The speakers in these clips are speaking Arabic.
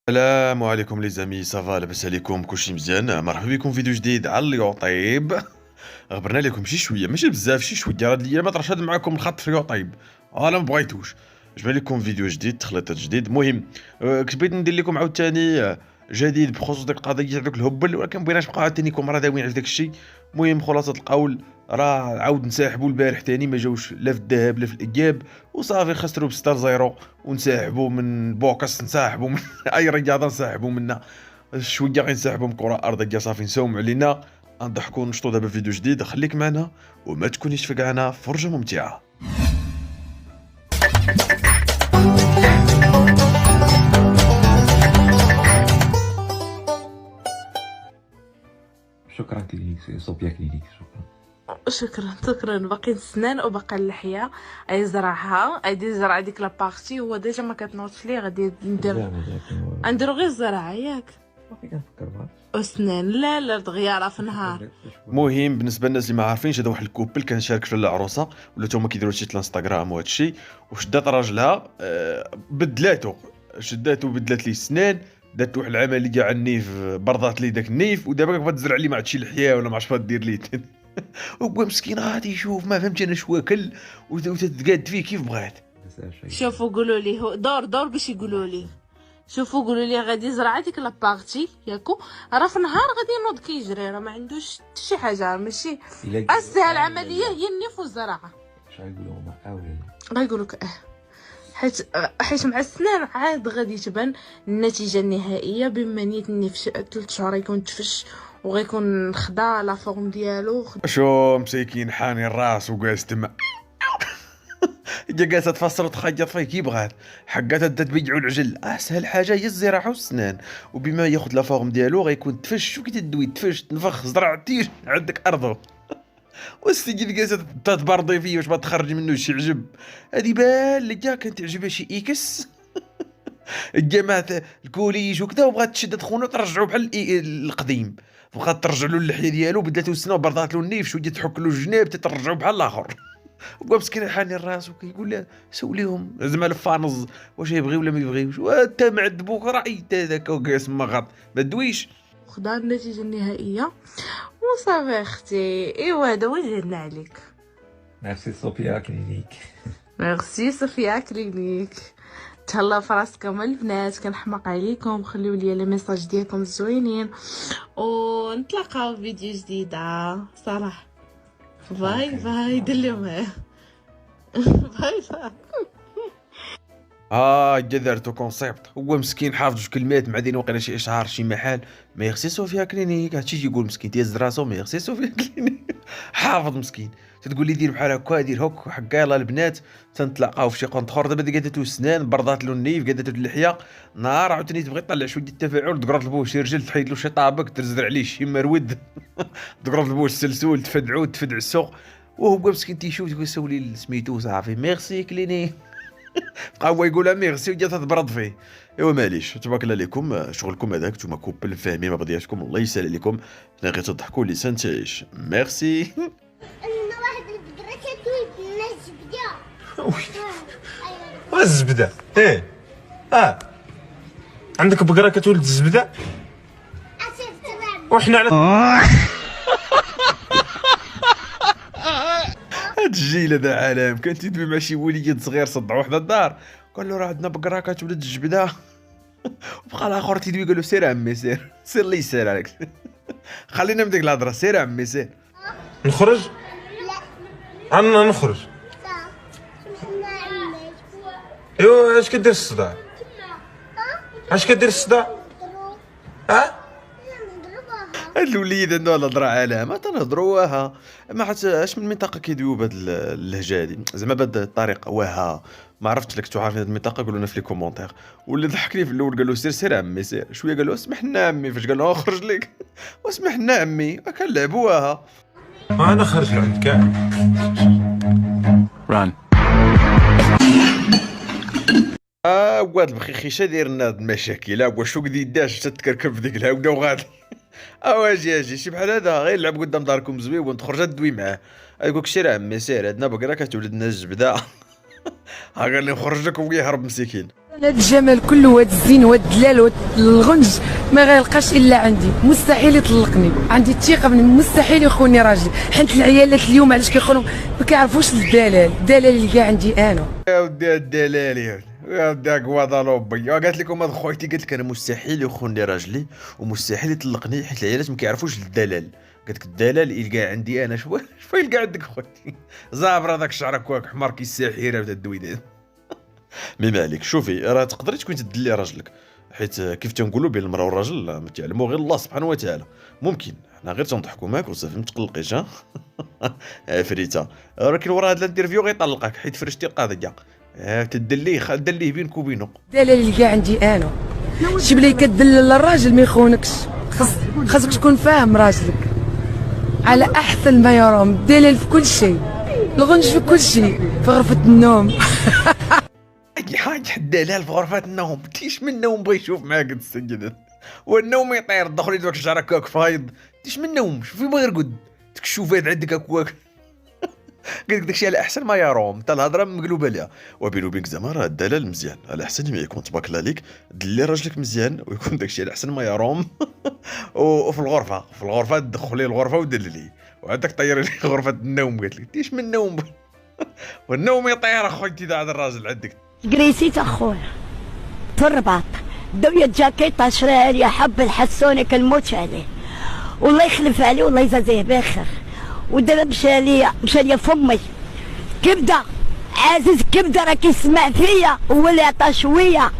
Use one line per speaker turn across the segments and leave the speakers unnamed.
السلام عليكم لي زامي، صافا لاباس عليكم؟ كلشي مزيان؟ مرحبا بكم في فيديو جديد على اليوطيب. غبرنا لكم شي شويه، ماشي بزاف، شي شويه، راه هاد الايامات راه شاد معاكم الخط في اليوطيب. انا ما بغيتوش. جبنا لكم فيديو جديد، تخليطات جديد. المهم كنت بغيت ندير لكم عاوتاني جديد بخصوص ديك القضيه تاع دوك الهبل، ولكن بغيناش نبقاو عاوتانيكم راه داويين على داك الشيء. المهم خلاصه القول، راه عاود نساحبوا البارح تاني، ما جاوش لا في الذهب لا في الاياب، وصافي خسروا ب 6-0. ونساحبوا من بوكس، نساحبوا من اي رياضه نساحبوا منها. شويه غنسحبوا من كره ارضيه، صافي نساوم علينا. نضحكوا ونشطوا دابا فيديو جديد. خليك معنا وما تكونيش فقعنا، فرجه ممتعه.
شكرا كلينيك صوفيا كلينيك، شكرا.
شكرا باقي السنان وباقي اللحيه. اي زرعها، اي دي زرع ديك لابارتي. هو ديجا ما كتنوضش ليه، غادي نديرو غير الزرعه ياك
باقي كنفكر معاك
وسنان. لا دغيا في نهار.
المهم بالنسبه للناس اللي ما عارفينش، هذا واحد الكوبل كان شارك في العروسه، ولا هما كيديروا شي الانستغرام وهذا الشيء، وشدات راجلها بدلاتو، شداتو بدلات ليه السنان، دارت واحد العمليه على النيف، برضات ليه داك النيف، ودابا كتبغي تزرع ليه ما عرفتش لحيه ولا ما عرفتش دير ليه. هو مسكين غادي يشوف، ما فهمتش انا شو واكل، وتتقاد فيه كيف بغات.
شوفوا قولوا لي، هو دور باش يقولوا لي. شوفوا قولوا لي غادي يزرع هذيك لابارتي ياكو، راه في النهار غادي ينوض كيجري، راه ما عندوش شي حاجه، ماشي اسهل عمليه هي النيف والزراعه.
اش غايقولوا هما ولا لا؟
غايقولوا لك حيت مع السنان عاد غادي تبان النتيجه النهائيه. بما نيت النيف 3 شهور يكون تفش وغيكون خدا لا فورم ديالو.
شو مسكين حاني الراس وجالس تما، هي جالسه تفسر وتخيط فيه كي بغات، حقاتها تبيعوا العجل. اسهل حاجه هي الزراعه والسنان، وبما ياخذ لا فورم ديالو غيكون تفش، وكي تدوي تفش تنفخ زرعتيش عندك ارضه. والسيدي اللي جالسه تبرضي فيه واش ما تخرج منه شي عجب. هذه بان لي كانت تعجبها شي اكس. الجامعة الكوليج وكذا، وبغات تشد تخونو ترجعو بحال القديم، بغات ترجع له اللحيه ديالو، بدلاتو السنه وبرضات له النيف، شويه تحك له الجناب تترجعو بحال الاخر. بقى مسكين حاني الراس وكيقول لها سوليهم زعما الفانز واش يبغي ولا ما يبغيوش، وانت معذبوك راي تا داك وجالس مغط ما دويش.
خدا النتيجه النهائيه وصافي اختي. ايوا هذا هو اللي درنا عليك.
ميرسي صوفيا كلينيك.
ميرسي صوفيا كلينيك. تهلاو في راسكم البنات، كنحماق عليكم. خليو لي لي ميساج ديالكم الزوينين، ونتلاقاو في فيديو جديده. صراحه باي دليو معاه. باي.
جا دارتو كونسيبت، هو مسكين حافظ جوج كلمات معدين وقيلا شي اشهار شي محل، ما يخصيصو فيها كلينيك. هادشي يقول مسكين تيهز راسو، ما يخصيصو فيها كلينيك. حافظ مسكين. تتقول لي دير بحال هكا، دير هوك حكا. يلاه البنات تنتلاقاو في شي كونط اخر. دابا قادتو السنان، برضات له النيف، قادتو اللحيه. نهار عاوتاني تبغي تطلع شويه التفاعل، تقرط لبوه شي رجل، تحيد له شي طابق، تزرع عليه شي مرود. تقرط لبوه السلسول، تفدعو تفدعسو، وهو مسكين تيشوف تقول سولي سميتو صافي ميرسي كلينيك. بقى هو يقولها ميرسي وجات تبرد فيه. ايوا معليش، تبارك الله عليكم، شغلكم هذاك، نتوما كوبل فاهمين مبادئكم، الله يسهل عليكم. حنا غير تضحكوا لسان تعيش. ميرسي.
ان واحد البقره كتولد لنا الزبده.
الزبده ايه عندك بقره كتولد الزبده وحنا على
هاد الجيل هذا عالم. كان تيدوي مع شي وليد صغير صدع واحد الدار، قال له راه عندنا بقره كتولد الجبده. وبقى الاخر تيدوي قال له سير عمي سير الله يسهل عليك. خلينا من ديك الهضره، سير عمي سير.
نخرج. عنا نخرج. ايوا اش كدير الصداع؟ اش كدير الصداع؟
هاد الوليد عنده الهضره عالم، تنهضروا واها. ما عرفت اش من منطقه كيدويو بهاد اللهجه هادي، زعما بهاد الطريقه واها. ما عرفتش لك انتو عارفين هاد المنطقه، قولوا لنا في لي كومونتير. واللي ضحكني في الاول قال له سير عمي سير، شويه قال له اسمح لنا عمي، فاش قال له اخرج لك واسمح لنا عمي، كنلعبوا واها.
انا خارج لعند كاع.
Run.
واد البخيخيشه داير لنا هاد المشاكل. واش شو قدي داش تتكركب في ديك الهوده وغادي. اجي شي بحال هذا، غير لعب قدام داركم زويون، تخرج تدوي معاه. يقولك سير عمي سير، عندنا بقره كتولد لنا الجبده. ها قال لي نخرج لك ويهرب مسكين.
هذا الجمال كله وهذا الزين وهذا الدلال وهذا الغنج ما غيلقاش الا عندي. مستحيل يطلقني، عندي الثقه بني مستحيل يخوني راجلي. حيت العيالات اليوم علاش كيقولوا ما كيعرفوش الدلال اللي كاع عندي انا.
يا ودي الدلال يا ودي كواضالوبي قالت لكم هاد خويتي، قالت لك انا مستحيل يخوني راجلي ومستحيل يطلقني حيت العيالات ما كيعرفوش الدلال. قالت لك الدلال يلقى عندي انا. شوف يلقى عندك خويتي زابر هذاك شعرك كواك حمار كي الساحره بتاع الدويدات. مي مالك شوفي راه تقدري تكوني تدلي راجلك، حيت كيف تنقولوا بين المراه والراجل ما تعلموا غير الله سبحانه وتعالى. ممكن حنا غير تنضحكوا معاك وصافي ما تقلقيش. ها عفريته، ولكن ورا هاد الانترفيو غيطلقك حيت فرشتي القضيه. تدليه دليه بينك وبينه.
الدلال اللي كاع عندي انا. شي بلي كدلل الراجل ما يخونكش، خاصك تكون فاهم راجلك على احسن ما يرام. الدلال في كل شيء، الغنج في كل شيء، في غرفه النوم.
حاج الدلال في غرفة النوم. تيش من النوم بغى يشوف معاك السيد، والنوم يطير دخلي دوك شعرك هاك فايض. تيش من النوم شوفي بغى يرقد ديك الشوفات عندك هاك. قالك داكشي على احسن ما يروم، حتى الهضره مقلوبه ليها. وبيني وبينك زعما راه الدلال مزيان، على احسن ما يكون تبارك الله عليك دلي راجلك مزيان ويكون داكشي على احسن ما يروم. وفي الغرفه تدخلي الغرفه ودللي وعندك طيري لي غرفه النوم. قالت لك تيش من النوم والنوم يطير اخويا هذا الراجل عندك.
قريسيت اخويا في الرباط دوية جاكيطة شراها لي حب الحسوني كنموت عليه، والله يخلف عليه والله يجازيه بخير. ودابا مشى ليا فمي كبده عزيز، كبده راه كيسمع فيا هو اللي عطا شويه،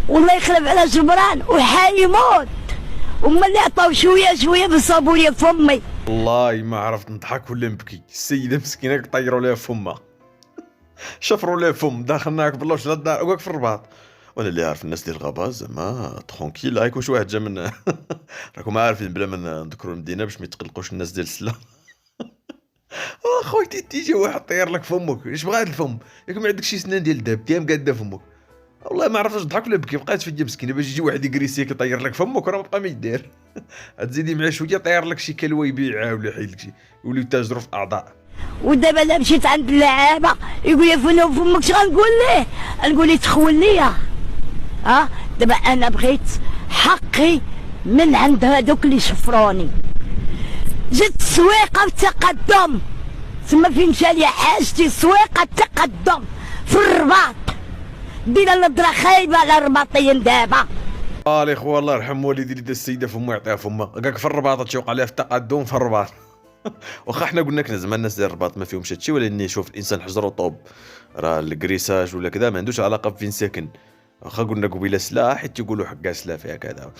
والله يخلف على جبران وحيموت هما اللي عطاو شويه بصابوا لي فمي.
والله ما عرفت نضحك ولا نبكي. السيده مسكينه طيروا لها فمها، شفروا لها فم، داخلناك بالله واش الدار وقاك في الرباط. وانا اللي عارف الناس ديال الغابه زعما ترونكيل. هاك واش واحد جا من راكم عارفين بلا ما نذكروا المدينه باش ما يتقلقوش الناس ديال السلا. خويتي تيجي واحد طير لك فمك، اش بغا هاد الفم؟ ياك ما عندكش شي سنان ديال الذهب تيام قاده فمك. والله ما عرفتش نضحك ولا نبكي، بقات فيا مسكينه باش يجي واحد يكريسيك يطير لك فمك راه ما بقى ما يدير. تزيدي معاه شويه طير لك شي كلوه يبيعها ولا يحيد لك شي، يوليو يتاجروا في الاعضاء.
ودابا لا مشيت عند اللعابه يقول لي فين فمك، غنقول ليه؟ نقول ليه تخول ليا. دابا انا بغيت حقي من عند هذوك اللي شفروني. جات السويقه والتقدم تما فين مشى ليا حاجتي، سويقه التقدم في الرباط. دينا النظره خايبه على الرباطيين دابا.
الاخوه الله يرحم والدي اللي دا السيده فمها يعطيها فمها، هكاك في الرباط تشوق عليها في التقدم في الرباط. واخا حنا قلنا لك زعما الناس ديال الرباط ما فيهمش هادشي، ولكن شوف الانسان حجر وطوب، راه الكريساج ولا كذا ما عندوش علاقه بفين ساكن. واخا قلنا قبيله سلاح حيت تيقولوا حكا سلاح فيها كذا،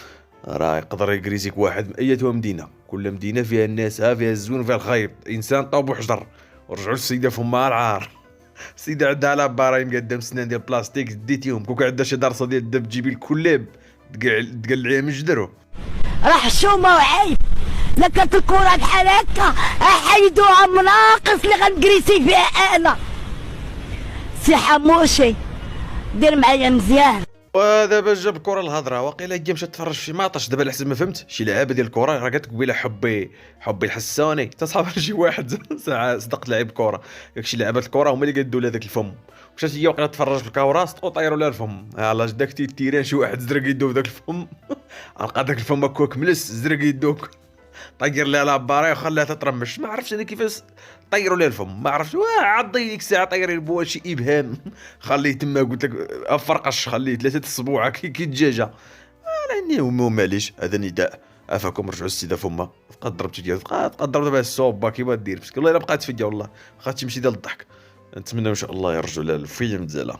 راه يقدر يكريسيك واحد من ايتها مدينه، كل مدينه فيها الناس، فيها الزون وفيها الخايب. انسان طوب وحجر. ورجعوا للسيده فمها العار. السيده عندها على بارايم قدام سنان ديال البلاستيك ديتيهم، كوك عندها شي درصه ديال الدب تجيبي الكلاب تقلعيها من جدرو.
راه حشومه وعيب، لا كانت الكره بحال هكا حيدوها مناقص اللي غنكريسي فيها انا. سي حموشي دير معايا مزيان.
ودابا جاب الكره الهضره، واقيلا هي مشات تفرج في ماطش. دابا على حسب ما فهمت شي لعابه ديال الكره، راه قالت قبيله حبي الحسوني تصاحب شي واحد ساعه صدق لعيب كره، داك شي لعابه الكره هما اللي قادوا لها داك الفم. مشات هي وقيلا تفرج في الكاوره صدقوا طيروا لها الفم. يلاه داك التيران شي واحد زرق يدو في داك الفم. لقى داك الفم هكاك ملس زرق يدوك، طير لها لاباري وخلاها تترمش. ما عرفتش انا كيفاش طيروا لها الفم، ما عرفتش. عضي ديك الساعه طيري البوا شي ابهام خليه تما، قلت لك فرقش خليه 3 اسبوع كي الدجاجه. المهم معليش هذا نداء عافاكم. رجعوا السيده فمها بقات ضربتي ديال بقات ضرب دابا الصوبه كيما دير مسكين. والله الا بقات فيا والله واخا تمشي ديال الضحك. نتمنى ان شاء الله يرجعوا لها الفيه مزاله.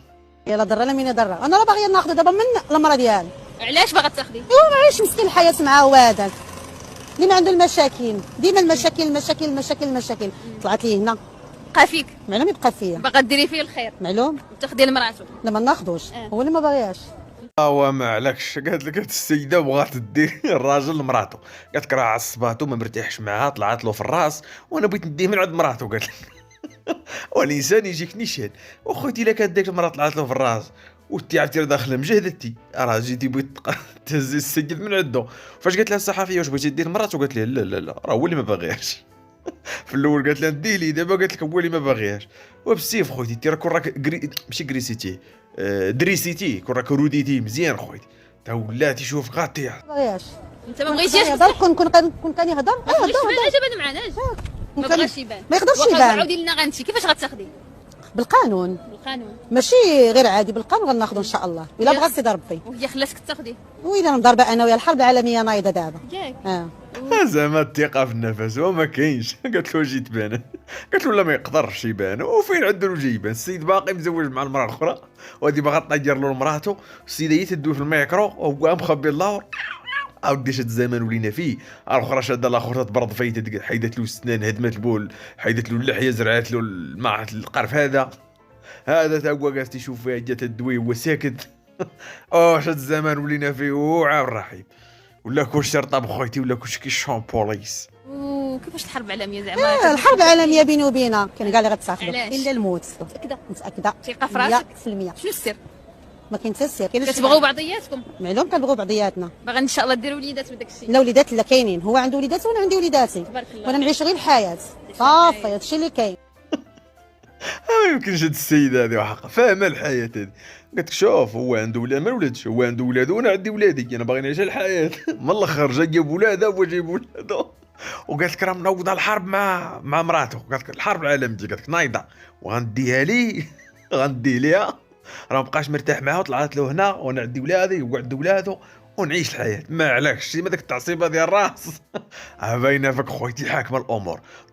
يلا ضره لا مين ضره، انا راه باغيه ناخذ دابا من المراه ديالي.
علاش باغا تاخدي؟
ايوا معليش مسكين الحياه معاه هذاك اللي ما عنده المشاكل، ديما المشاكل. طلعت لي هنا
بقى فيك
معلوم يبقى فيا،
باغا ديري فيه الخير
معلوم
وتاخدي لمراتو.
لا ما ناخذوش هو اللي ما باغياش.
ما عليكش. قالت لك هاد السيده بغات دير الراجل لمراتو، قالت لك راه عصباتو ما مرتاحش معاها، طلعت له في الراس وانا بغيت نديه من عند مراتو. قالت لك والانسان يجيك نيشان. وخوتي الا كانت ديك المراه طلعت له في الراس وانتي عرفتي داخله مجهدتي، راه جيتي بغيت تهزي السيد من عنده. فاش قالت لها الصحفيه واش بغيتي دير مراتو، قالت لها لا راه هو اللي ما باغيهاش. في الاول قالت لها نديه لي، دابا قالت لك هو اللي ما باغيهاش. وبالسيف خويتي انت راك راك ماشي كريسيتي، دريسيتي، كون راك روديتي مزيان خويتي. تا ولاتي شوف غاتي.
ما بغياش
انت ما بغيتيش
يهضر، كون كان يهضر
جبد معنا ما بغاش يبان،
ما يقدرش
واخا
يبان.
عاودي لنا غنتي كيفاش غتاخدي
بالقانون،
بالقانون؟
ماشي غير عادي، بالقانون غناخذو ان شاء الله الا بغى سيدي ربي.
وهي خلاتك تاخدي
وإلا نضربه انا ويا الحرب العالميه نايضه دابا.
ياك
زعما الثقه في النفس وما كاينش. قالت له جي تبان، قالت له لا ما يقدرش يبان. وفين عنده الوجه يبان؟ السيد باقي مزوج مع المراه الاخرى وهادي باغا طير له لمراته، السيده هي تدوي في الميكرو وهو مخبي اللور. عاود شاد الزمان ولينا فيه. الاخرى شاده الاخر تبرد فايته، حيدت له السنان، هدمت البول، حيدت له اللحيه، زرعت له مع القرف. هذا تا هو جالس يشوف فيها، جات الدوي هو ساكت. شاد الزمان ولينا فيه وعاود رحيم. ولا كل شرطه بخويتي، ولا كلشي كيشون بوليس.
وكيفاش الحرب العالميه زعما؟
الحرب العالميه بيني وبينها كان كاع اللي غتاخذوا
علاش؟
الا الموت.
متاكده؟ ثقه في
100%.
راسك؟ شنو السر؟
ما كاين حتى السر. كاين
كتبغوا بعضياتكم؟
معلوم كنبغوا بعضياتنا.
باغا ان شاء الله ديروا وليدات وداك الشيء؟
لا وليدات لا كاينين، هو عنده وليدات وانا عندي وليداتي،
تبارك الله.
وانا نعيش غير الحياه صافي. هادشي اللي كاين.
ما يمكنش هاد السيده هذه وحق فاهمه الحياه هذه. قالت لك شوف هو عنده ولاد ما ولدش، هو عنده ولاد وانا عندي ولادي، انا باغي نعيش الحياه. من الاخر جا جاب ولادها هو جايب ولادو. وقالت لك راه منوضه الحرب مع مراته. قالت لك الحرب العالميه، قالت لك نايضه وغنديها لي. غنديه ليها، راه مابقاش مرتاح معاها وطلعت له هنا، وانا عندي ولادي وهو عنده ولادو ونعيش الحياه. ما علاكش ما داك التعصيبه ديال الراس. باينه فيك خويتي حاكمه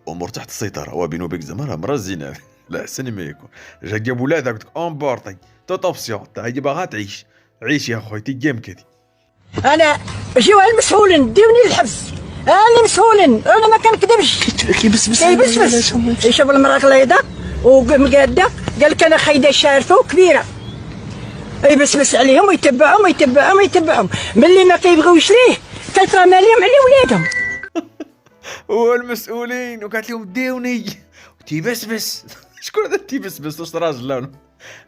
الامور تحت السيطره. وبينو بك زعما راه مرا زينه. لا احسن ما يكون. جا جاب ولادها قلت لك اون بورطي توت اوبسيون، تا هي باغا تعيش. عيش يا خويتي كيم كذي.
انا جيو المسؤولين ديوني للحبس، انا مسؤولين، انا ما كنكذبش. كيبسبس يشوف المراه غليظه ومقاده، قال لك انا خايده شارفه وكبيره، يبسبس عليهم ويتبعهم ملي ما كيبغيوش ليه كيترمى عليهم على ولادهم.
هو المسؤولين وقالت لهم ديوني تيبسبس. شكون هذا تيبسبس؟ واش راجل لا؟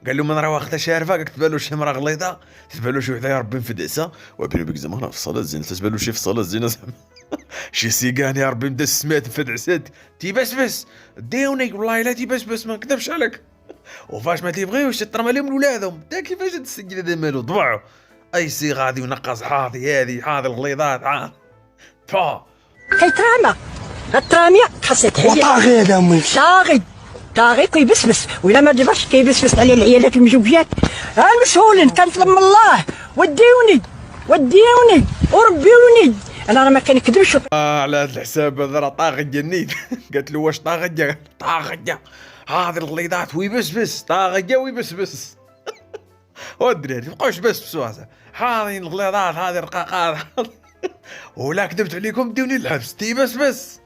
قال لهم انا راه واخده شارفه، قالت تبان شي مرا غليظه، تبان شي وحده يا ربي مفدعسه. وبينو بك زعما في الصلاه زينه، تبان شي في الصلاه زينه زعما. شي سيقان يا ربي مدا السمات مفدعسات تيبسبس ديوني. والله لا تيبسبس ما نكذبش عليك. وفاش ما تيبغيوش ترمى عليهم ولادهم. تا كيفاش هاد السيد هذا مالو ضبعو اي صيغه هادي ونقص حاضي هذه الغليظات
كيترامى التراميه خاصها تحيد. وطاغي هذا امي طاغي كيبسبس، وإلا ما دبرش كيبسبس على العيالات المزوجات. المسؤولين كنطلب من الله وديوني وربيوني، انا راه ما كنكذبش.
على هذا الحساب هذا راه طاغي جنيت. قالت له واش طاغيه هذه الغليظات ويبسبس، طاغيه ويبسبس. والدراري مابقاوش بسبسوا هذه الغليظات هذه الرقاقات. ولا كذبت عليكم ديوني للحبس تيبسبس.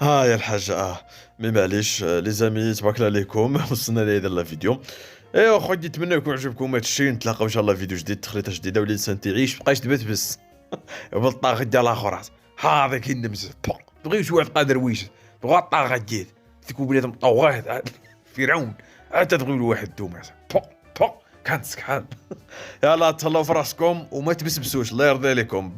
يا الحاجة مي معليش لي زامي تبارك الله عليكم. وصلنا لهذا الفيديو. ايوا خويا نتمنى يكون عجبكم هذا الشيء. نتلاقاو ان شاء الله فيديو جديد، تخريطه جديده، والانسان تعيش مابقاش تبسبس. بالطاغي ديال الاخر هذا كينمس بغيو شي واحد قادر ويش بغا الطاغي ديال تكون بنادم طواغيت فرعون انت تبغيو الواحد دوما كانت سكحال. يلا تهلاو في راسكم وما تبسبسوش الله يرضي عليكم.